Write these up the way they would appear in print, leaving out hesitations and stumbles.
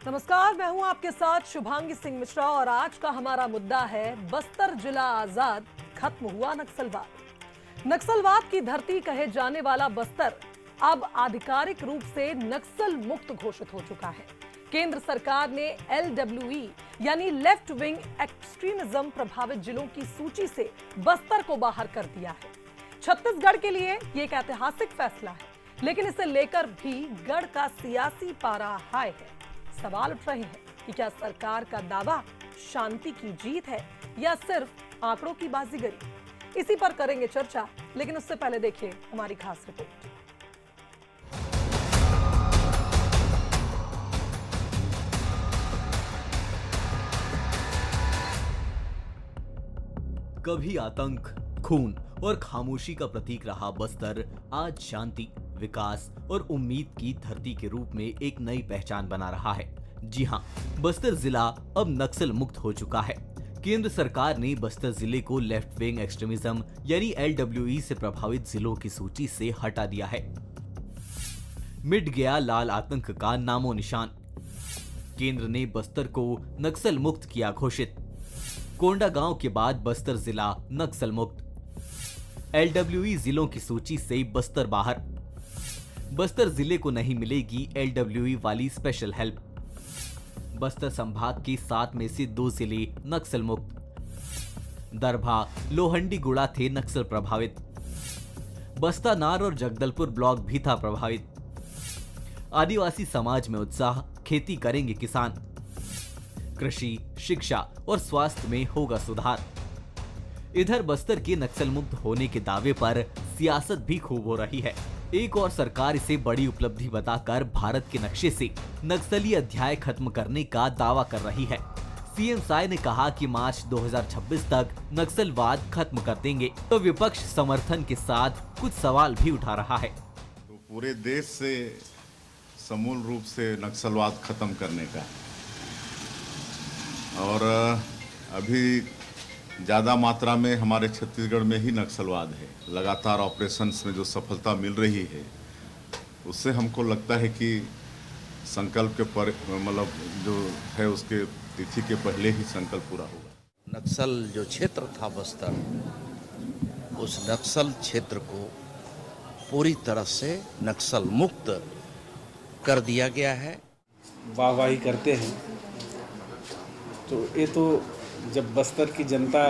नमस्कार, मैं हूं आपके साथ शुभांगी सिंह मिश्रा और आज का हमारा मुद्दा है बस्तर जिला आजाद, खत्म हुआ नक्सलवाद। नक्सलवाद की धरती कहे जाने वाला बस्तर अब आधिकारिक रूप से नक्सल मुक्त घोषित हो चुका है। केंद्र सरकार ने LWE यानी लेफ्ट विंग एक्सट्रीमिज्म प्रभावित जिलों की सूची से बस्तर को बाहर कर दिया है। छत्तीसगढ़ के लिए ये एक ऐतिहासिक फैसला है, लेकिन इसे लेकर भी गढ़ का सियासी पारा हाई है। सवाल उठ रहे हैं कि क्या सरकार का दावा शांति की जीत है या सिर्फ आंकड़ों की बाजीगरी। इसी पर करेंगे चर्चा, लेकिन उससे पहले देखिए हमारी खास रिपोर्ट। कभी आतंक, खून और खामोशी का प्रतीक रहा बस्तर आज शांति, विकास और उम्मीद की धरती के रूप में एक नई पहचान बना रहा है। जी हां, बस्तर जिला अब नक्सल मुक्त हो चुका है। केंद्र सरकार ने बस्तर जिले को लेफ्ट विंग एक्सट्रीमिज्म यानी LWE से प्रभावित जिलों की सूची से हटा दिया है। मिट गया लाल आतंक का नामो निशान। केंद्र ने बस्तर को नक्सल मुक्त किया घोषित। कोंडागांव के बाद बस्तर जिला नक्सल मुक्त। LWE जिलों की सूची से बस्तर बाहर। बस्तर जिले को नहीं मिलेगी LWE वाली स्पेशल हेल्प। बस्तर संभाग के 7 में से 2 जिले नक्सल मुक्त। दरभा, लोहंडीगुड़ा थे नक्सल प्रभावित। बस्तानार और जगदलपुर ब्लॉक भी था प्रभावित। आदिवासी समाज में उत्साह, खेती करेंगे किसान। कृषि, शिक्षा और स्वास्थ्य में होगा सुधार। इधर बस्तर के नक्सल मुक्त होने के दावे पर सियासत भी खूब हो रही है। एक और सरकार इसे बड़ी उपलब्धि बताकर भारत के नक्शे से नक्सली अध्याय खत्म करने का दावा कर रही है। सीएम साय ने कहा कि मार्च 2026 तक नक्सलवाद खत्म कर देंगे, तो विपक्ष समर्थन के साथ कुछ सवाल भी उठा रहा है। तो पूरे देश से समूल रूप से नक्सलवाद खत्म करने का और अभी ज़्यादा मात्रा में हमारे छत्तीसगढ़ में ही नक्सलवाद है। लगातार ऑपरेशंस में जो सफलता मिल रही है, उससे हमको लगता है कि संकल्प के पर मतलब जो है उसके तिथि के पहले ही संकल्प पूरा होगा। नक्सल जो क्षेत्र था बस्तर, उस नक्सल क्षेत्र को पूरी तरह से नक्सल मुक्त कर दिया गया है। वाहवाही करते हैं तो ये तो जब बस्तर की जनता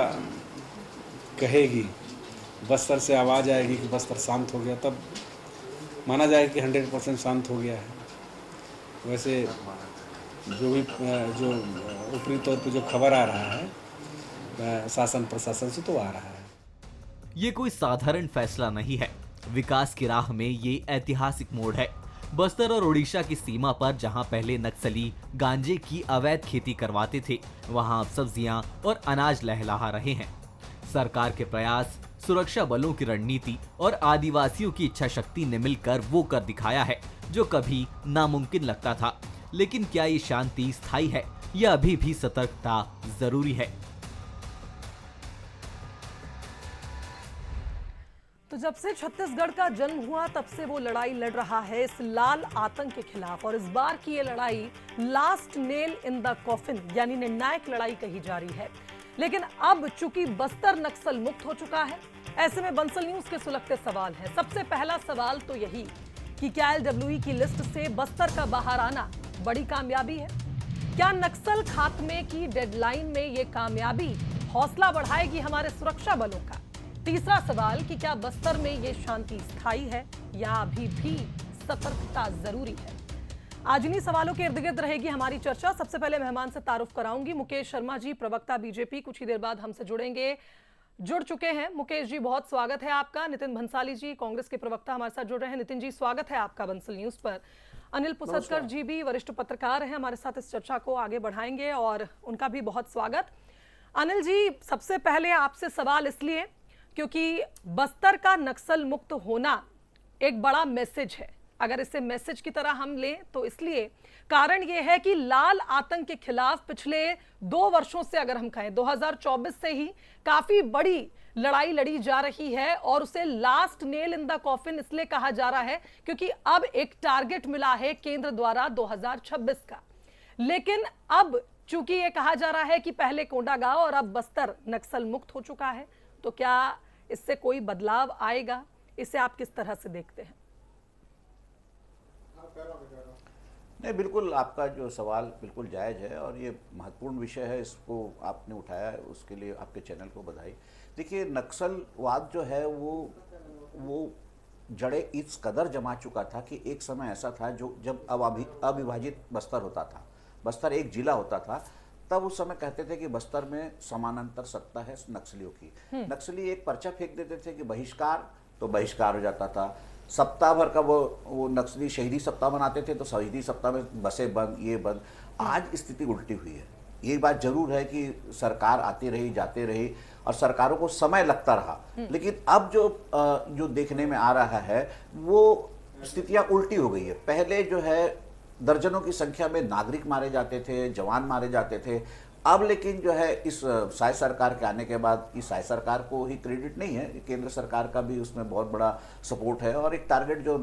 कहेगी, बस्तर से आवाज़ आएगी कि बस्तर शांत हो गया, तब माना जाएगा कि 100% शांत हो गया है। वैसे जो ऊपरी तौर पे जो खबर आ रहा है शासन प्रशासन से तो आ रहा है। ये कोई साधारण फैसला नहीं है। विकास की राह में ये ऐतिहासिक मोड़ है। बस्तर और उड़ीसा की सीमा पर जहां पहले नक्सली गांजे की अवैध खेती करवाते थे, वहां अब सब्जियां और अनाज लहलहा रहे हैं। सरकार के प्रयास, सुरक्षा बलों की रणनीति और आदिवासियों की इच्छा शक्ति ने मिलकर वो कर दिखाया है जो कभी नामुमकिन लगता था। लेकिन क्या ये शांति स्थायी है या अभी भी सतर्कता जरूरी है? तो जब से छत्तीसगढ़ का जन्म हुआ तब से वो लड़ाई लड़ रहा है इस लाल आतंक के खिलाफ, और इस बार की ये लड़ाई last nail in the coffin यानी निर्णायक लड़ाई कही जा रही है। लेकिन अब चूंकि बस्तर नक्सल मुक्त हो चुका है, ऐसे में बंसल न्यूज के सुलगते सवाल है। सबसे पहला सवाल तो यही कि क्या LWE की लिस्ट से बस्तर का बाहर आना बड़ी कामयाबी है? क्या नक्सल खात्मे की डेडलाइन में ये कामयाबी हौसला बढ़ाएगी हमारे सुरक्षा बलों का? तीसरा सवाल कि क्या बस्तर में ये शांति स्थायी है या अभी भी सतर्कता जरूरी है? आज इन्हीं सवालों के इर्द गिर्द रहेगी हमारी चर्चा। सबसे पहले मेहमान से तारुफ कराऊंगी। मुकेश शर्मा जी, प्रवक्ता बीजेपी, कुछ ही देर बाद हमसे जुड़ चुके हैं। मुकेश जी, बहुत स्वागत है आपका। नितिन भंसाली जी, कांग्रेस के प्रवक्ता, हमारे साथ जुड़ रहे हैं। नितिन जी, स्वागत है आपका बंसल न्यूज पर। अनिल पुसदकर जी भी वरिष्ठ पत्रकार हैं, हमारे साथ इस चर्चा को आगे बढ़ाएंगे और उनका भी बहुत स्वागत। अनिल जी, सबसे पहले आपसे सवाल इसलिए क्योंकि बस्तर का नक्सल मुक्त होना एक बड़ा मैसेज है। अगर इसे मैसेज की तरह हम लें तो इसलिए कारण यह है कि लाल आतंक के खिलाफ पिछले 2 वर्षों से, अगर हम कहें 2024 से ही काफी बड़ी लड़ाई लड़ी जा रही है, और उसे last nail in the coffin इसलिए कहा जा रहा है क्योंकि अब एक टारगेट मिला है केंद्र द्वारा 2026 का। लेकिन अब चूंकि ये कहा जा रहा है कि पहले कोंडागांव और अब बस्तर नक्सल मुक्त हो चुका है, तो क्या इससे कोई बदलाव आएगा? इसे आप किस तरह से देखते हैं? नहीं, बिल्कुल आपका जो सवाल बिल्कुल जायज़ है और ये महत्वपूर्ण विषय है, इसको आपने उठाया है, उसके लिए आपके चैनल को बधाई। देखिए, नक्सलवाद जो है वो जड़ें इस कदर जमा चुका था कि एक समय ऐसा था जो जब अविभाजित बस्तर होता था, बस्तर एक जिला होता था, तब उस समय कहते थे कि बस्तर में समानांतर सत्ता है नक्सलियों की। नक्सली एक पर्चा फेंक देते थे कि बहिष्कार, तो बहिष्कार हो जाता था। सप्ताह भर का वो नक्सली शहीदी सप्ताह मनाते थे, तो शहीदी सप्ताह में बसें बंद, ये बंद। आज स्थिति उल्टी हुई है। ये बात जरूर है कि सरकार आती रही, जाते रही और सरकारों को समय लगता रहा, लेकिन अब जो देखने में आ रहा है वो स्थितियां उल्टी हो गई है। पहले जो है दर्जनों की संख्या में नागरिक मारे जाते थे, जवान मारे जाते थे। अब लेकिन जो है इस साय सरकार के आने के बाद, इस साय सरकार को ही क्रेडिट नहीं है, केंद्र सरकार का भी उसमें बहुत बड़ा सपोर्ट है। और एक टारगेट जो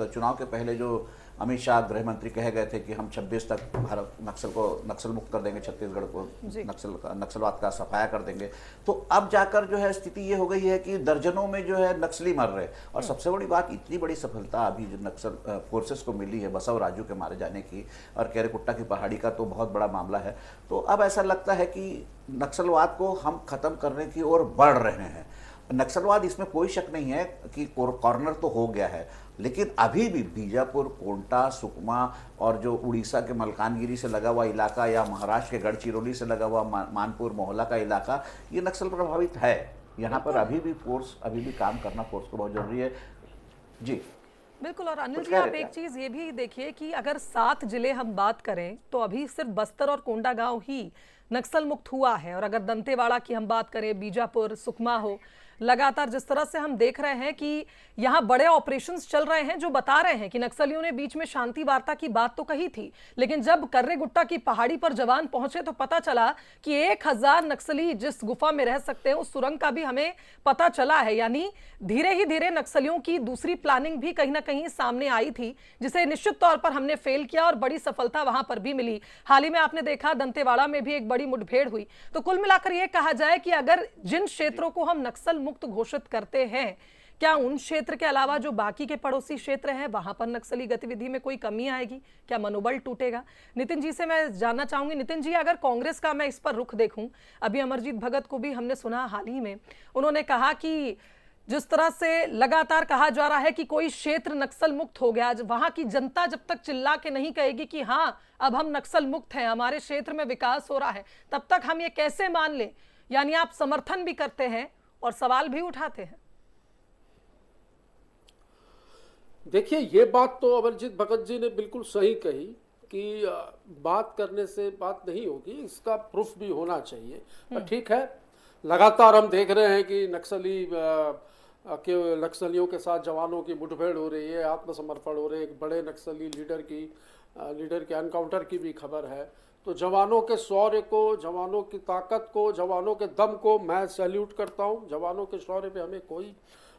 चुनाव के पहले जो अमित शाह गृह मंत्री कहे गए थे कि हम 26 तक भारत नक्सल मुक्त कर देंगे, छत्तीसगढ़ को नक्सलवाद का सफाया कर देंगे, तो अब जाकर जो है स्थिति ये हो गई है कि दर्जनों में जो है नक्सली मर रहे। और सबसे बड़ी बात, इतनी बड़ी सफलता अभी जो नक्सल फोर्सेस को मिली है बसव राजू के मारे जाने की, और केरेकुट्टा की पहाड़ी का तो बहुत बड़ा मामला है। तो अब ऐसा लगता है कि नक्सलवाद को हम खत्म करने की ओर बढ़ रहे हैं। नक्सलवाद, इसमें कोई शक नहीं है कि कॉर्नर तो हो गया है, लेकिन अभी भी बीजापुर, कोंटा, सुकमा और जो उड़ीसा के मलकानगिरी से लगा हुआ इलाका या महाराष्ट्र के गढ़चिरौली से लगा हुआ मानपुर मोहल्ला का इलाका, ये नक्सल प्रभावित है। यहाँ पर अभी भी काम करना फोर्स को बहुत जरूरी है। जी बिल्कुल। और अनिल जी, आप एक चीज ये भी देखिए कि अगर 7 जिले हम बात करें तो अभी सिर्फ बस्तर और कोंडागांव ही नक्सल मुक्त हुआ है, और अगर दंतेवाड़ा की हम बात करें, बीजापुर, सुकमा हो, लगातार जिस तरह से हम देख रहे हैं कि यहाँ बड़े ऑपरेशंस चल रहे हैं जो बता रहे हैं कि नक्सलियों ने बीच में शांति वार्ता की बात तो कही थी, लेकिन जब कर्रेगुट्टा की पहाड़ी पर जवान पहुंचे तो पता चला कि 1000 नक्सली जिस गुफा में रह सकते हैं उस सुरंग का भी हमें पता चला है। यानी धीरे ही धीरे नक्सलियों की दूसरी प्लानिंग भी कहीं ना कहीं सामने आई थी, जिसे निश्चित तौर पर हमने फेल किया और बड़ी सफलता वहां पर भी मिली। हाल ही में आपने देखा दंतेवाड़ा में भी एक बड़ी मुठभेड़ हुई। तो कुल मिलाकर यह कहा जाए कि अगर जिन क्षेत्रों को हम नक्सल मुक्त घोषित करते हैं, क्या उन क्षेत्र के अलावा जो बाकी के पड़ोसी क्षेत्र हैं वहां पर नक्सली गतिविधि में कोई कमी आएगी? क्या मनोबल टूटेगा? नितिन जी से मैं जानना चाहूंगी। नितिन जी, अगर कांग्रेस का मैं इस पर रुख देखूं, अभी अमरजीत भगत को भी हमने सुना हाल ही में, उन्होंने कहा कि जिस तरह से लगातार कहा जा रहा है कि कोई क्षेत्र नक्सल मुक्त हो गया, वहां की जनता जब तक चिल्ला के नहीं कहेगी कि हाँ अब हम नक्सल मुक्त हैं, हमारे क्षेत्र में विकास हो रहा है, तब तक हम ये कैसे मान लें? यानी आप समर्थन भी करते हैं और सवाल भी उठाते हैं। देखिए, ये बात तो अमरजीत भगत जी ने बिल्कुल सही कही कि बात करने से बात नहीं होगी, इसका प्रूफ भी होना चाहिए। पर ठीक है, लगातार हम देख रहे हैं कि नक्सलियों के साथ जवानों की मुठभेड़ हो रही है, आत्मसमर्पण हो रहे हैं। एक बड़े नक्सली लीडर के एनकाउंटर की भी खबर है। तो जवानों के शौर्य को, जवानों की ताकत को, जवानों के दम को मैं सैल्यूट करता हूं। जवानों के शौर्य पे हमें कोई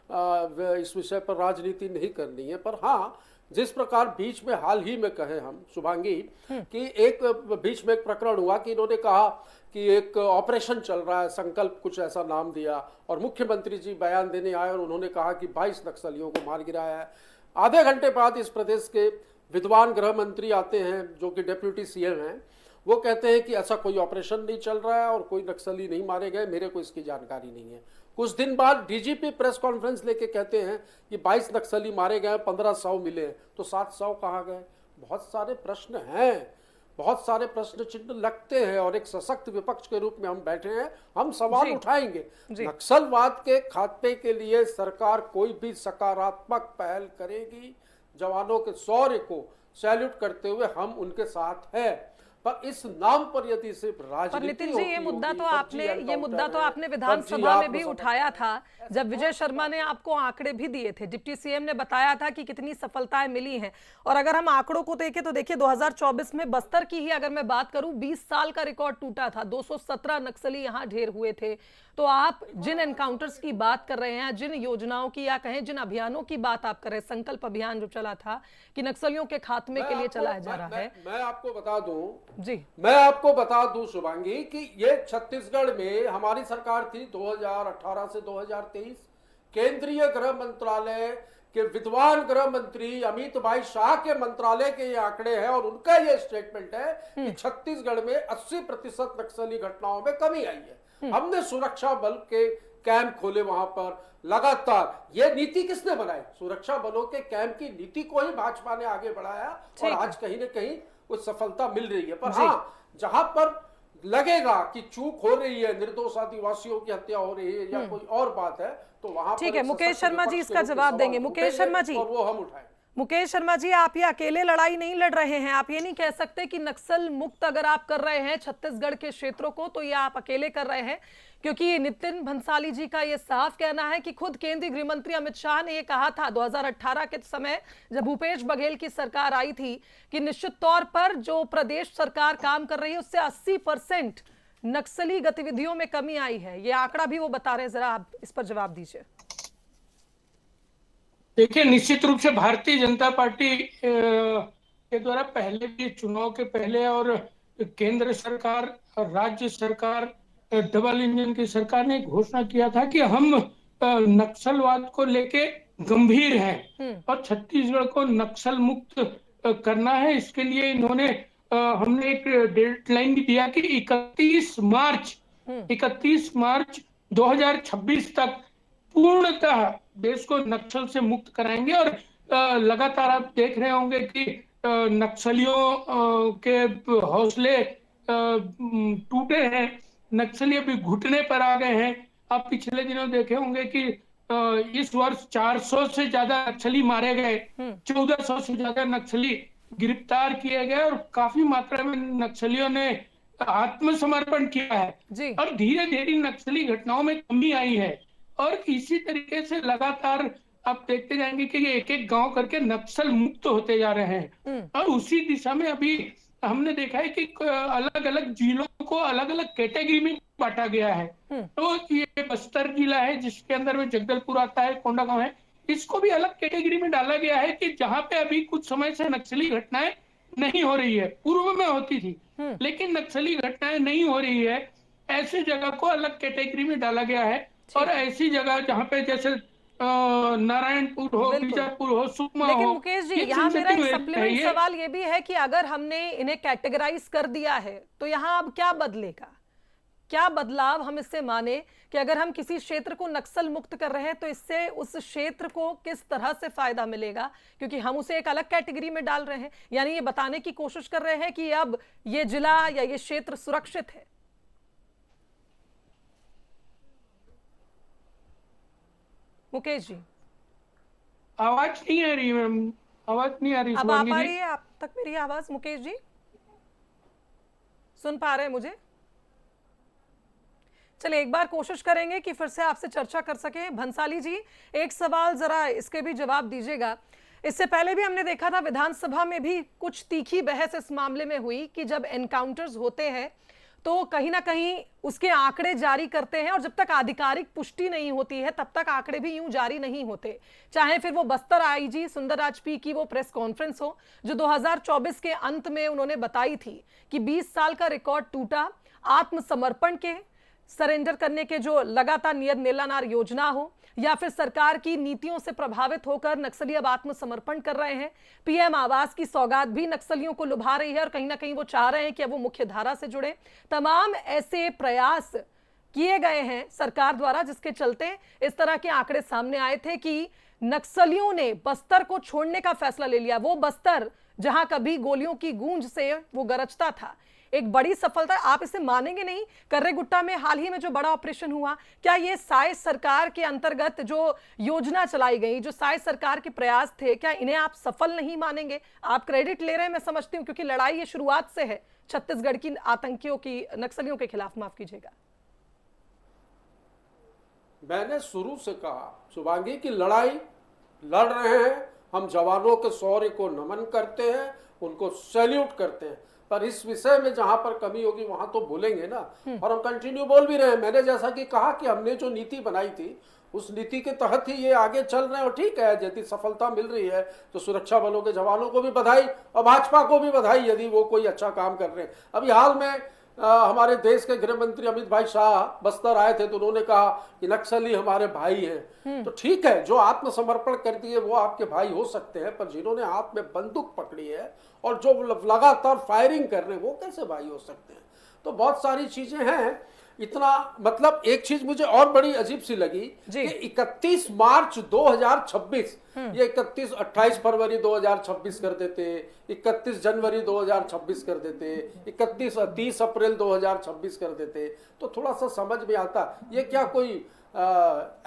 इस विषय पर राजनीति नहीं करनी है। पर हाँ, जिस प्रकार बीच में हाल ही में कहे हम शुभांगी कि एक बीच में एक प्रकरण हुआ कि इन्होंने कहा कि एक ऑपरेशन चल रहा है, संकल्प कुछ ऐसा नाम दिया, और मुख्यमंत्री जी बयान देने आए और उन्होंने कहा कि 22 नक्सलियों को मार गिराया है। आधे घंटे बाद इस प्रदेश के विद्वान गृह मंत्री आते हैं जो कि डेप्यूटी सीएम हैं, वो कहते हैं कि ऐसा कोई ऑपरेशन नहीं चल रहा है और कोई नक्सली नहीं मारे गए, मेरे को इसकी जानकारी नहीं है। कुछ दिन बाद डीजीपी प्रेस कॉन्फ्रेंस लेके कहते हैं कि 22 नक्सली मारे गए, 1500 मिले, तो 700 कहाँ गए? बहुत सारे प्रश्न हैं, बहुत सारे प्रश्न चिन्ह लगते हैं, और एक सशक्त विपक्ष के रूप में हम बैठे हैं, हम सवाल उठाएंगे। नक्सलवाद के खात्मे के लिए सरकार कोई भी सकारात्मक पहल करेगी। जवानों के शौर्य को सैल्यूट करते हुए हम उनके साथ हैं, पर इस नाम पर यदि सिर्फ पर राजनीति नितिन जी, ये होती मुद्दा होगी, तो फर्जी आपने एनकाउंटर है, विधानसभा फर्जी में भी आत्मसमर्पण उठाया था, जब विजय शर्मा ने आपको आंकड़े भी दिए थे। डिप्टी सीएम ने बताया था कि कितनी सफलताएं मिली हैं। और अगर हम आंकड़ों को देखें तो देखिए 2024 में बस्तर की ही अगर मैं बात करूं, 20 साल का रिकॉर्ड टूटा था, 217 नक्सली यहां ढेर हुए थे। तो आप जिन एनकाउंटर्स की बात कर रहे हैं, जिन योजनाओं की या कहें जिन अभियानों की बात आप कर रहे हैं, संकल्प अभियान जो चला था कि नक्सलियों के खात्मे के लिए चलाया जा रहा है, मैं आपको बता दूं जी, मैं आपको बता दूं शुभांगी कि ये छत्तीसगढ़ में हमारी सरकार थी 2018 से 2023, केंद्रीय गृह मंत्रालय के विद्वान गृह मंत्री अमित भाई शाह के मंत्रालय के ये आंकड़े हैं और उनका ये स्टेटमेंट है कि छत्तीसगढ़ में 80% नक्सली घटनाओं में कमी आई है। हमने सुरक्षा बल के कैंप खोले वहां पर लगातार। ये नीति किसने बनाई? सुरक्षा बलों के कैंप की नीति को ही भाजपा ने आगे बढ़ाया और आज कहीं ना कहीं कुछ सफलता मिल रही है। पर हाँ, जहां पर लगेगा कि चूक हो रही है, निर्दोष आदिवासियों की हत्या हो रही है या कोई और बात है, तो वहां ठीक पर है। एक मुकेश सशक्त शर्मा जी विपक्ष के इसका रूप में जवाब सवाल देंगे। मुकेश उठेंगे शर्मा जी, और वो हम उठाएं। मुकेश शर्मा जी, आप ये अकेले लड़ाई नहीं लड़ रहे हैं। आप ये नहीं कह सकते कि नक्सल मुक्त अगर आप कर रहे हैं छत्तीसगढ़ के क्षेत्रों को तो ये आप अकेले कर रहे हैं, क्योंकि नितिन भंसाली जी का ये साफ कहना है कि खुद केंद्रीय गृह मंत्री अमित शाह ने ये कहा था 2018 के समय जब भूपेश बघेल की सरकार आई थी कि निश्चित तौर पर जो प्रदेश सरकार काम कर रही है उससे 80% नक्सली गतिविधियों में कमी आई है। ये आंकड़ा भी वो बता रहे हैं, जरा आप इस पर जवाब दीजिए। देखिए, निश्चित रूप से भारतीय जनता पार्टी के द्वारा पहले भी चुनाव के पहले और केंद्र सरकार और राज्य सरकार, डबल इंजन की सरकार ने घोषणा किया था कि हम नक्सलवाद को लेके गंभीर हैं और छत्तीसगढ़ को नक्सल मुक्त करना है। इसके लिए इन्होंने हमने एक डेडलाइन भी दिया कि 31 मार्च 2026 तक पूर्णतः देश को नक्सल से मुक्त कराएंगे। और लगातार आप देख रहे होंगे कि नक्सलियों के हौसले टूटे हैं, नक्सली अभी घुटने पर आ गए हैं। आप पिछले दिनों देखे होंगे कि इस वर्ष 400 से ज्यादा नक्सली मारे गए, 1400 से ज्यादा नक्सली गिरफ्तार किए गए और काफी मात्रा में नक्सलियों ने आत्मसमर्पण किया है और धीरे धीरे नक्सली घटनाओं में कमी आई है। और इसी तरीके से लगातार आप देखते जाएंगे कि ये एक एक गांव करके नक्सल मुक्त होते जा रहे हैं। और उसी दिशा में अभी हमने देखा है कि अलग अलग जिलों को अलग अलग कैटेगरी में बांटा गया है। तो ये बस्तर जिला है जिसके अंदर में जगदलपुर आता है, कोंडागांव है, इसको भी अलग कैटेगरी में डाला गया है कि जहां पे अभी कुछ समय से नक्सली घटनाएं नहीं हो रही है, पूर्व में होती थी लेकिन नक्सली घटनाएं नहीं हो रही है, ऐसी जगह को अलग कैटेगरी में डाला गया है। और ऐसी जगह जहाँ पे जैसे नारायणपुर हो, बीजापुर हो, सुकमा हो। लेकिन मुकेश जी, यहाँ मेरा एक सप्लीमेंट सवाल ये भी है कि अगर हमने इन्हें कैटेगराइज कर दिया है तो यहाँ अब क्या बदलेगा? क्या बदलाव हम इससे माने कि अगर हम किसी क्षेत्र को नक्सल मुक्त कर रहे हैं तो इससे उस क्षेत्र को किस तरह से फायदा मिलेगा, क्योंकि हम उसे एक अलग कैटेगरी में डाल रहे हैं। यानी ये बताने की कोशिश कर रहे हैं कि अब ये जिला या ये क्षेत्र सुरक्षित है। मुकेश जी, आवाज नहीं आ रही मैम, आवाज नहीं आ रही। अब आ पा रही है आप तक मेरी आवाज? मुकेश जी सुन पा रहे हैं मुझे? चलिए एक बार कोशिश करेंगे कि फिर से आपसे चर्चा कर सके। भंसाली जी, एक सवाल जरा इसके भी जवाब दीजिएगा। इससे पहले भी हमने देखा था विधानसभा में भी कुछ तीखी बहस इस मामले में हुई कि जब एनकाउंटर्स होते हैं तो कहीं ना कहीं उसके आंकड़े जारी करते हैं और जब तक आधिकारिक पुष्टि नहीं होती है तब तक आंकड़े भी यूं जारी नहीं होते। चाहे फिर वो बस्तर आईजी सुंदरराज पी की वो प्रेस कॉन्फ्रेंस हो जो 2024 के अंत में उन्होंने बताई थी कि 20 साल का रिकॉर्ड टूटा, आत्मसमर्पण के सरेंडर करने के जो लगातार नियत नीलानार योजना हो, या फिर सरकार की नीतियों से प्रभावित होकर नक्सली अब आत्मसमर्पण कर रहे हैं। पीएम आवास की सौगात भी नक्सलियों को लुभा रही है और कहीं ना कहीं वो चाह रहे हैं कि अब वो मुख्य धारा से जुड़े। तमाम ऐसे प्रयास किए गए हैं सरकार द्वारा जिसके चलते इस तरह के आंकड़े सामने आए थे कि नक्सलियों ने बस्तर को छोड़ने का फैसला ले लिया। वो बस्तर जहां कभी गोलियों की गूंज से वो गरजता था, एक बड़ी सफलता। आप इसे मानेंगे नहीं, कर्रेगुट्टा में हाल ही में जो बड़ा ऑपरेशन हुआ, क्या ये साय सरकार के अंतर्गत जो योजना चलाई गई, जो साय सरकार के प्रयास थे, क्या इन्हें आप सफल नहीं मानेंगे? आप क्रेडिट ले रहे हैं मैं समझती हूं क्योंकि लड़ाई ये शुरुआत से है, छत्तीसगढ़ की आतंकियों की, नक्सलियों के खिलाफ, माफ कीजिएगा? मैंने शुरू से कहा शुभांगी की लड़ाई लड़ रहे हैं, हम जवानों के शौर्य को नमन करते हैं, उनको सैल्यूट करते हैं, पर इस विषय में जहां पर कमी होगी वहां तो बोलेंगे ना, और हम कंटिन्यू बोल भी रहे हैं। मैंने जैसा कि कहा कि हमने जो नीति बनाई थी उस नीति के तहत ही ये आगे चल रहे हैं, और ठीक है यदि सफलता मिल रही है तो सुरक्षा बलों के जवानों को भी बधाई और भाजपा को भी बधाई यदि वो कोई अच्छा काम कर रहे हैं। अभी हाल में हमारे देश के गृह मंत्री अमित भाई शाह बस्तर आए थे तो उन्होंने कहा कि नक्सली हमारे भाई हैं। तो ठीक है, जो आत्मसमर्पण कर दिए वो आपके भाई हो सकते हैं, पर जिन्होंने हाथ में बंदूक पकड़ी है और जो लगातार फायरिंग कर रहे हैं वो कैसे भाई हो सकते हैं? तो बहुत सारी चीजें हैं। इतना मतलब एक चीज मुझे और बड़ी अजीब सी लगी कि 31 मार्च 2026 ये 28 फरवरी 2026 कर देते, 31 जनवरी 2026 कर देते, 30 अप्रैल 2026 कर देते, तो थोड़ा सा समझ में आता। ये क्या कोई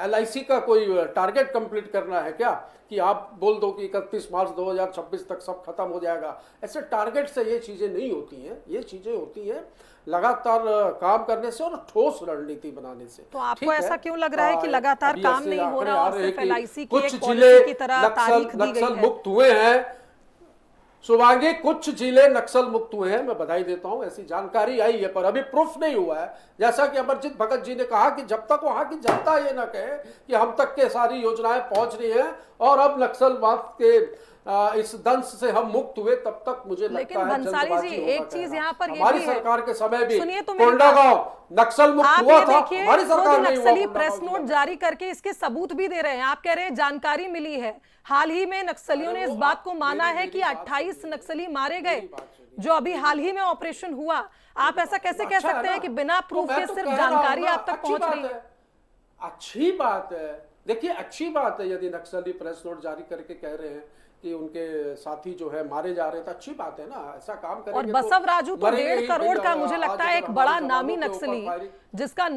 LIC का कोई टारगेट कंप्लीट करना है क्या कि आप बोल दो कि 31 मार्च 2026 तक सब खत्म हो जाएगा? ऐसे टारगेट से ये चीजें नहीं होती हैं। ये चीजें होती हैं लगातार काम करने से और ठोस रणनीति बनाने से। तो आपको ऐसा क्यों लग रहा है कि लगातार काम नहीं हो रहा और सिर्फ LIC की कुछ एक जिले पॉलिसी की तरह तारीख दी गई नक्सल है? मुक्त हुए हैं शुभांगी, कुछ जिले नक्सल मुक्त हुए हैं, मैं बधाई देता हूं, ऐसी जानकारी आई है, पर अभी प्रूफ नहीं हुआ है। जैसा कि अमरजीत भगत जी ने कहा कि जब तक वहां की जनता ये ना कहे कि हम तक के सारी योजनाएं पहुंच रही हैं और अब नक्सलवाद के इस दंश से हम मुक्त हुए, तब तक मुझे लगता है भंसाली जी, एक चीज यहाँ पर ये हमारी भी है, सरकार के समय भी सुनिए तो कोंडागांव नक्सल मुक्त हुआ था, देखिए हमारी सरकार नहीं हुआ। नक्सली प्रेस नोट जारी करके इसके सबूत भी दे रहे हैं। आप कह रहे हैं जानकारी मिली है, हाल ही में नक्सलियों ने इस बात को माना है कि 28 नक्सली मारे गए, जो अभी हाल ही में ऑपरेशन हुआ। आप ऐसा कैसे कह सकते हैं कि बिना प्रूफ के सिर्फ जानकारी आप तक पहुंच रही है? अच्छी बात है, देखिए अच्छी बात है यदि नक्सली प्रेस नोट जारी करके कह रहे हैं कि उनके साथी जो है मारे जा रहे थे, अच्छी बात है ना, ऐसा काम करेंगे। और बसव राजू तो 1.5 करोड़ का मुझे लगता है एक बड़ा नामी नक्सली, जिसका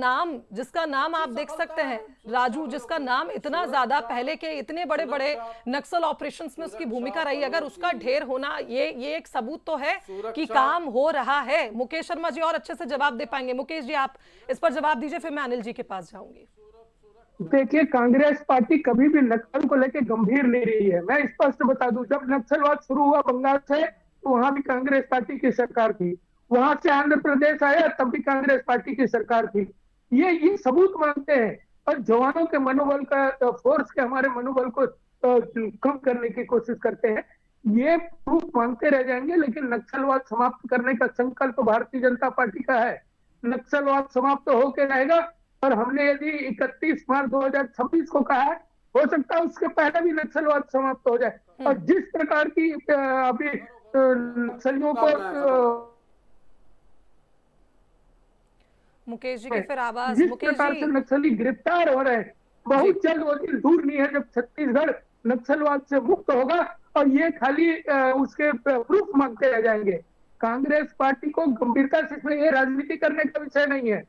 नाम आप देख सकते हैं, राजू, जिसका नाम इतना ज्यादा पहले के इतने बड़े बड़े नक्सल ऑपरेशंस में उसकी भूमिका रही, अगर उसका ढेर होना ये एक सबूत तो है कि काम हो रहा है। मुकेश शर्मा जी और अच्छे से जवाब दे पाएंगे। मुकेश जी आप इस पर जवाब दीजिए, फिर मैं अनिल जी के पास जाऊंगी। देखिए, कांग्रेस पार्टी कभी भी नक्सल को लेकर गंभीर नहीं रही है। मैं स्पष्ट बता दूं, जब नक्सलवाद शुरू हुआ बंगाल से तो वहां भी कांग्रेस पार्टी की सरकार थी, वहां से आंध्र प्रदेश आया तब भी कांग्रेस पार्टी की सरकार थी। ये सबूत मांगते हैं और जवानों के मनोबल का, फोर्स के हमारे मनोबल को कम करने की कोशिश करते हैं। ये प्रूफ मांगते रह जाएंगे, लेकिन नक्सलवाद समाप्त करने का संकल्प तो भारतीय जनता पार्टी का है। नक्सलवाद समाप्त तो होकर रहेगा, और हमने यदि 31 मार्च 2026 को कहा है, हो सकता है उसके पहले भी नक्सलवाद समाप्त हो जाए। और जिस प्रकार की अभी नक्सलियों को मुकेश जी की फिर आवाज। जिस मुकेश प्रकार जी, से नक्सली गिरफ्तार हो रहे हैं, बहुत जल्द वो दिन दूर नहीं है जब छत्तीसगढ़ नक्सलवाद से मुक्त होगा, और ये खाली उसके प्रूफ मांगते रह जाएंगे। कांग्रेस पार्टी को गंभीरता से इसमें ये राजनीति करने का विषय नहीं है।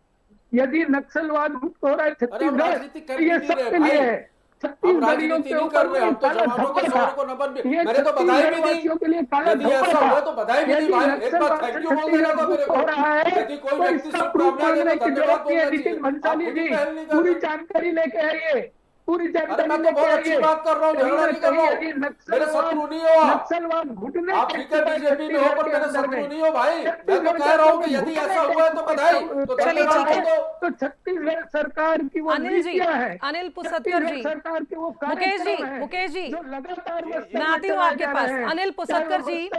यदि नक्सलवाद मुक्त हो रहा है छत्तीसगढ़, तो ये सबके लिए है। छत्तीसगढ़ियों के ऊपर काला धब्बा था, ये छत्तीसगढ़वासियों के लिए काला धब्बा था। यदि नक्सलवाद से छत्तीसगढ़ मुक्त हो रहा है तो इसका प्रूफ मांगने की जरूरत नहीं है। नितिन भंसाली जी पूरी जानकारी लेके आइए, पूरी जानकारी लेके आइए। नक्सलवाद घुटने आप ठीक है बीजेपी में हो, पर मेरे शत्रु नहीं हो भाई। मैं तो कह रहा हूँ कि यदि ऐसा हुआ है तो बधाई। तो छत्तीसगढ़ सरकार की वो अनिल जी, नीतियां हैं, अनिल पुसतकर जी, सरकार के वो मुकेश जी, जो लगातार मैं आती हूँ आपके पास। अनिल पुसतकर जी,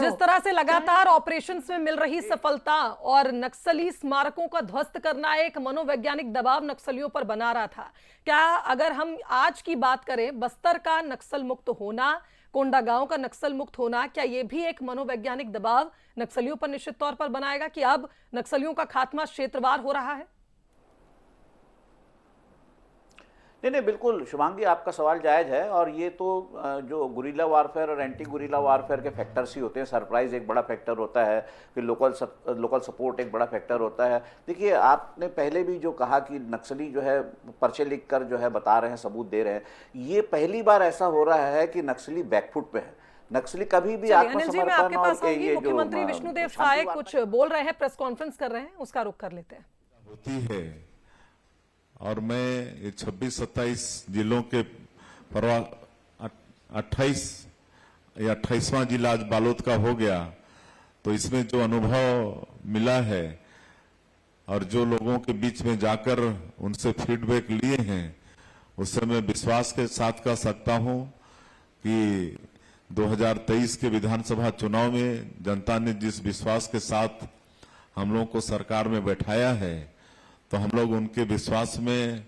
जिस तरह से लगातार ऑपरेशंस में मिल रही सफलता और नक्सली स्मारकों का ध्वस्त करना एक मनोवैज्ञानिक दबाव नक्सलियों पर बना रहा था, क्या अगर हम आज की बात करें, बस्तर का नक्सल मुक्त होना, कोंडागांव का नक्सल मुक्त होना, क्या यह भी एक मनोवैज्ञानिक दबाव नक्सलियों पर निश्चित तौर पर बनाएगा कि अब नक्सलियों का खात्मा क्षेत्रवार हो रहा है? नहीं, बिल्कुल शुभांगी, आपका सवाल जायज है। और ये तो जो गुरिल्ला वारफेयर और एंटी गुरिल्ला वारफेयर के फैक्टर्स ही होते हैं। सरप्राइज एक बड़ा फैक्टर होता है, फिर लोकल सपोर्ट एक बड़ा फैक्टर होता है। देखिए, आपने पहले भी जो कहा कि नक्सली जो है पर्चे लिखकर जो है बता रहे हैं, सबूत दे रहे हैं, ये पहली बार ऐसा हो रहा है कि नक्सली बैकफुट पे है। नक्सली कभी भी चलिए अनिल जी, मैं आपके आत्मसमर्पण पास और आऊंगी। ये मुख्यमंत्री जो विष्णुदेव शांति साय वार्ता कुछ बोल रहे हैं, प्रेस कॉन्फ्रेंस कर रहे हैं, उसका रुख कर लेते हैं। होती है और मैं ये 26-27 जिलों के परवा 28 या 28वां जिला आज बालोद का हो गया, तो इसमें जो अनुभव मिला है और जो लोगों के बीच में जाकर उनसे फीडबैक लिए हैं, उससे मैं विश्वास के साथ कह सकता हूं कि 2023 के विधानसभा चुनाव में जनता ने जिस विश्वास के साथ हम लोगों को सरकार में बैठाया है, तो हम लोग उनके विश्वास में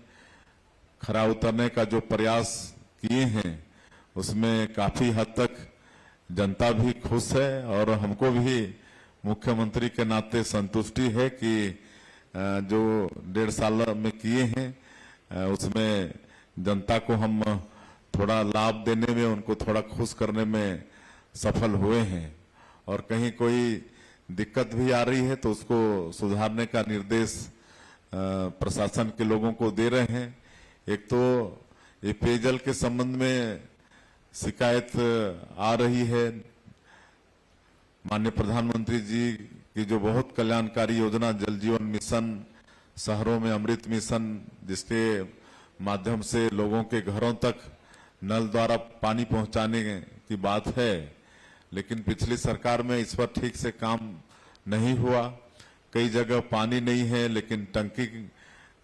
खरा उतरने का जो प्रयास किए हैं उसमें काफी हद तक जनता भी खुश है और हमको भी मुख्यमंत्री के नाते संतुष्टि है कि जो 1.5 साल में किए हैं उसमें जनता को हम थोड़ा लाभ देने में, उनको थोड़ा खुश करने में सफल हुए हैं। और कहीं कोई दिक्कत भी आ रही है तो उसको सुधारने का निर्देश प्रशासन के लोगों को दे रहे हैं। एक तो ये पेयजल के संबंध में शिकायत आ रही है, माननीय प्रधानमंत्री जी की जो बहुत कल्याणकारी योजना जल जीवन मिशन, शहरों में अमृत मिशन, जिसके माध्यम से लोगों के घरों तक नल द्वारा पानी पहुंचाने की बात है, लेकिन पिछली सरकार में इस पर ठीक से काम नहीं हुआ। कई जगह पानी नहीं है लेकिन टंकी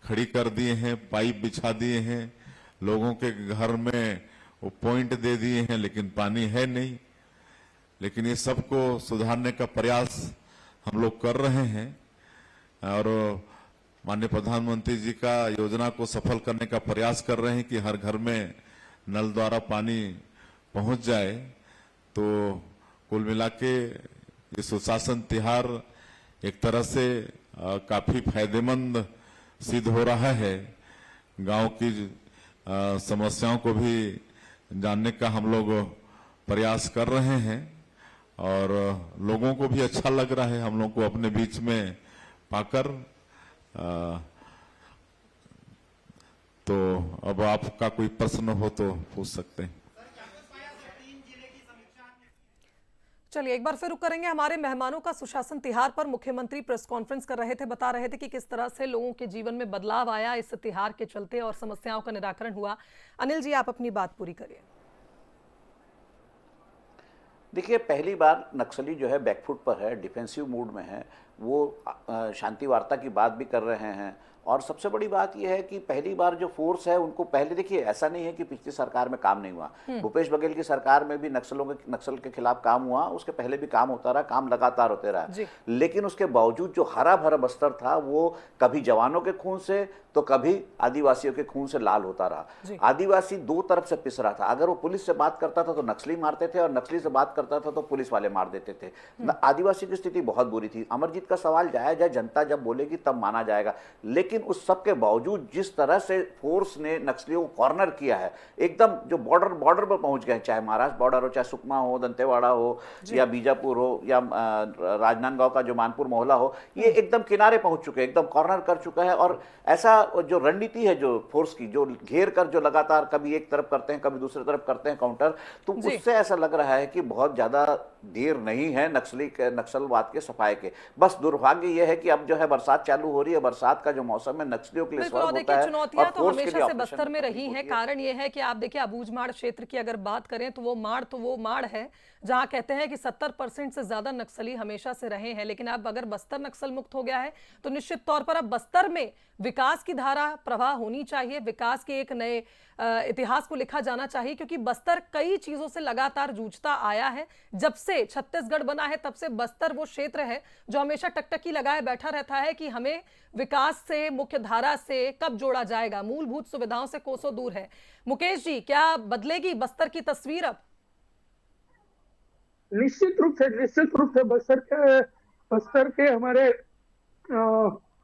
खड़ी कर दिए हैं, पाइप बिछा दिए हैं, लोगों के घर में वो पॉइंट दे दिए हैं लेकिन पानी है नहीं। लेकिन ये सबको सुधारने का प्रयास हम लोग कर रहे हैं और माननीय प्रधानमंत्री जी का योजना को सफल करने का प्रयास कर रहे हैं कि हर घर में नल द्वारा पानी पहुंच जाए। तो कुल मिला के ये सुशासन तिहार एक तरह से काफी फायदेमंद सिद्ध हो रहा है। गांव की समस्याओं को भी जानने का हम लोग प्रयास कर रहे हैं और लोगों को भी अच्छा लग रहा है हम लोग को अपने बीच में पाकर। तो अब आपका कोई प्रश्न हो तो पूछ सकते हैं। चलिए एक बार फिर रुक करेंगे हमारे मेहमानों का। सुशासन तिहार पर मुख्यमंत्री प्रेस कॉन्फ्रेंस कर रहे थे, बता रहे थे कि किस तरह से लोगों के जीवन में बदलाव आया इस तिहार के चलते और समस्याओं का निराकरण हुआ। अनिल जी, आप अपनी बात पूरी करिए। देखिए, पहली बार नक्सली जो है बैकफुट पर है, डिफेंसिव मूड में है, वो शांति वार्ता की बात भी कर रहे हैं। और सबसे बड़ी बात यह है कि पहली बार जो फोर्स है उनको, पहले देखिए ऐसा नहीं है कि पिछली सरकार में काम नहीं हुआ, भूपेश बघेल की सरकार में भी नक्सल के खिलाफ काम हुआ, उसके पहले भी काम होता रहा, काम लगातार होते रहा। लेकिन उसके बावजूद जो हरा भरा बस्तर था वो कभी जवानों के खून से तो कभी आदिवासियों के खून से लाल होता रहा। आदिवासी दो तरफ से पिस रहा था, अगर वो पुलिस से बात करता था तो नक्सली मारते थे और नक्सली से बात करता था तो पुलिस वाले मार देते थे। आदिवासी की स्थिति बहुत बुरी थी। अमरजीत का सवाल जायज है, जनता जब बोलेगी तब माना जाएगा। लेकिन उस सब के बावजूद जिस तरह से फोर्स ने नक्सलियों को कॉर्नर किया है, एकदम जो बॉर्डर पर पहुंच गए, चाहे महाराष्ट्र बॉर्डर हो, चाहे सुकमा हो, दंतेवाड़ा हो या बीजापुर हो या राजनांदगांव का जो मानपुर मोहल्ला हो, ये एकदम किनारे पहुंच चुके हैं, एकदम कॉर्नर कर चुका है। और ऐसा जो रणनीति है जो फोर्स की, जो घेर कर जो लगातार कभी एक तरफ करते हैं कभी दूसरी तरफ करते हैं काउंटर, तो उससे ऐसा लग रहा है कि बहुत ज्यादा देर नहीं है नक्सलवाद के सफाए के। बस दुर्भाग्य यह है कि अब जो है बरसात चालू हो रही है, बरसात का जो मौसम है नक्सलियों के लिए स्वर्ग होता है। चुनौतियां तो हमेशा से बस्तर में रही हैं। कारण यह है कि आप देखिए अबूझमाड़ क्षेत्र की अगर बात करें तो वो माड़ है जहां कहते हैं कि 70% से ज्यादा नक्सली हमेशा से रहे हैं। लेकिन अब अगर बस्तर नक्सल मुक्त हो गया है तो निश्चित तौर पर अब बस्तर में विकास की धारा प्रवाह होनी चाहिए, विकास के एक नए इतिहास को लिखा जाना चाहिए, क्योंकि बस्तर कई चीजों से लगातार जूझता आया है। जब से छत्तीसगढ़ बना है तब से बस्तर वो क्षेत्र है जो हमेशा टकटकी लगाए बैठा रहता है कि हमें विकास से, मुख्य धारा से कब जोड़ा जाएगा, मूलभूत सुविधाओं से कोसों दूर है। मुकेश जी, क्या बदलेगी बस्तर की तस्वीर अब? निश्चित रूप से बस्तर के हमारे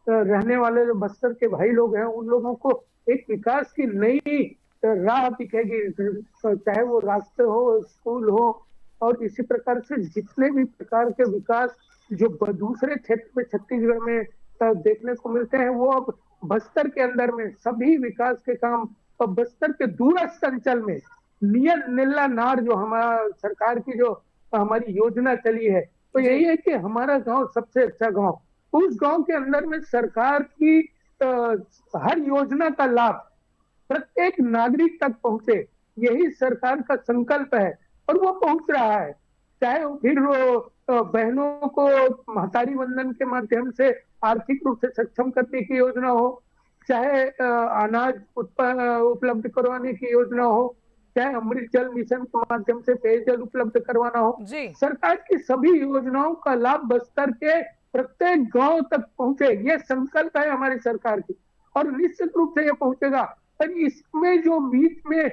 रहने वाले जो बस्तर के भाई लोग हैं, उन लोगों को एक विकास की नई राह दिखेगी, चाहे वो रास्ते हो, स्कूल हो, और इसी प्रकार से जितने भी प्रकार के विकास जो दूसरे क्षेत्र में छत्तीसगढ़ में देखने को मिलते हैं, वो अब बस्तर के अंदर में सभी विकास के काम अब बस्तर के दूरस्थ अंचल में नियत नीला नार जो हमारा सरकार की जो हमारी योजना चली है, तो यही है कि हमारा गांव सबसे अच्छा गांव, उस गांव के अंदर में सरकार की हर योजना का लाभ प्रत्येक नागरिक तक पहुंचे, यही सरकार का संकल्प है और वो पहुंच रहा है। चाहे फिर वो बहनों को महतारी वंदन के माध्यम से आर्थिक रूप से सक्षम करने की योजना हो, चाहे अनाज उपलब्ध करवाने की योजना हो, चाहे अमृत जल मिशन के माध्यम से पेयजल उपलब्ध करवाना हो, सरकार की सभी योजनाओं का लाभ बस्तर के प्रत्येक गांव तक पहुंचे, ये संकल्प है हमारी सरकार की और निश्चित रूप से ये पहुंचेगा। पर इसमें जो बीच में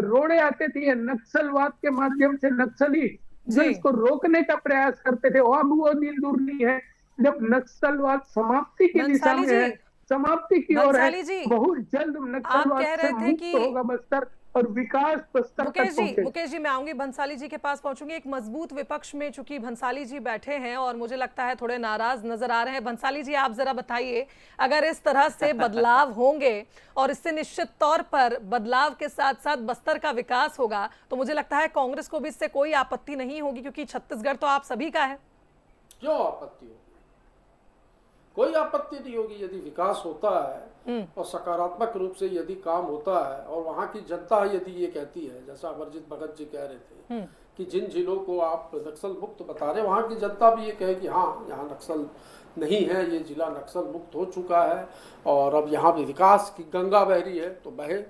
रोड़े आते थे, नक्सलवाद के माध्यम से नक्सली जो इसको रोकने का प्रयास करते थे, अब वो दिन दूर नहीं है जब नक्सलवाद समाप्ति की दिशा में है, समाप्ति की ओर है। बहुत जल्द नक्सलवाद से मुक्त होगा बस्तर और विकास बस्तर तक पहुंचेगा। मुकेश जी, मैं आऊंगी भंसाली जी के पास पहुंचूंगी। एक मजबूत विपक्ष में चूंकि भंसाली जी बैठे हैं और मुझे लगता है थोड़े नाराज नजर आ रहे हैं। भंसाली जी, आप जरा बताइए, अगर इस तरह से बदलाव होंगे और इससे निश्चित तौर पर बदलाव के साथ साथ बस्तर का विकास होगा, तो मुझे लगता है कांग्रेस को भी इससे कोई आपत्ति नहीं होगी, क्योंकि छत्तीसगढ़ तो आप सभी का है। क्यों आपत्ति होगी? कोई आपत्ति नहीं होगी यदि विकास होता है और सकारात्मक रूप से यदि काम होता है और वहाँ की जनता यदि ये कहती है, जैसा अमरजीत भगत जी कह रहे थे कि जिन जिलों को आप नक्सल मुक्त बता रहे, वहाँ की जनता भी ये कहे कि हाँ, यहाँ नक्सल नहीं है, ये जिला नक्सल मुक्त हो चुका है और अब यहाँ भी विकास की गंगा बह रही है, तो बहे,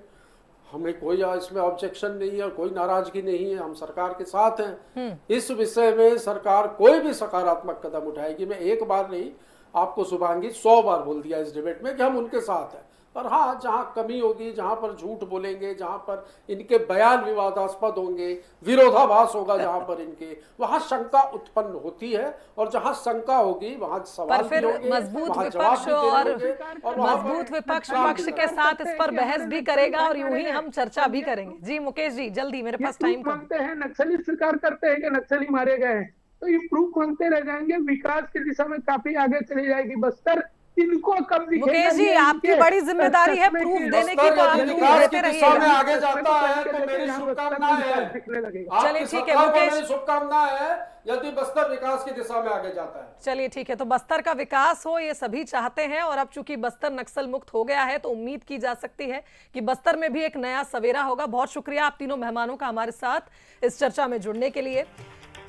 हमें कोई इसमें ऑब्जेक्शन नहीं है और कोई नाराजगी नहीं है, हम सरकार के साथ हैं। इस विषय में सरकार कोई भी सकारात्मक कदम उठाएगी। मैं एक बार नहीं, आपको शुभांगी 100 बार बोल दिया इस डिबेट में कि हम उनके साथ हैं, पर हाँ, जहाँ कमी होगी, जहाँ पर झूठ बोलेंगे, जहाँ पर इनके बयान विवादास्पद होंगे, विरोधाभास होगा, जहाँ पर इनके, वहाँ शंका उत्पन्न होती है और जहाँ शंका होगी वहाँ सवाल भी होंगे, मजबूत विपक्ष और मजबूत विपक्ष पक्ष के साथ इस पर बहस भी करेगा और यूं ही हम चर्चा भी करेंगे। जी मुकेश जी, जल्दी, मेरे पास टाइम मांगते हैं, नक्सली स्वीकार करते हैं कि नक्सली मारे गए हैं, तो ये प्रूफ मांगते रह जाएंगे। विकास की दिशा में काफी आगे चली जाएगी बस्तर। इनको कब मुकेश जी, आपकी बड़ी जिम्मेदारी है प्रूफ देने की, तो आप प्रूफ देते रहिएगा। आगे जाता है तो मेरी शुभकामनाएं है। चलिए ठीक है मुकेश, शुभकामनाएं है यदि बस्तर विकास की दिशा में आगे जाता है। चलिए ठीक है, तो बस्तर का विकास हो ये सभी चाहते हैं और अब चूंकि बस्तर नक्सल मुक्त हो गया है तो उम्मीद की जा सकती है कि बस्तर में भी एक नया सवेरा होगा। बहुत शुक्रिया आप तीनों मेहमानों का हमारे साथ इस चर्चा में जुड़ने के लिए।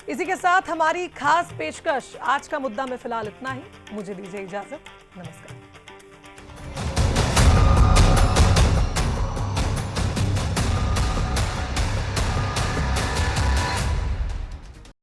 इसी के साथ हमारी खास पेशकश आज का मुद्दा में फिलहाल इतना ही। मुझे दीजिए इजाजत, नमस्कार।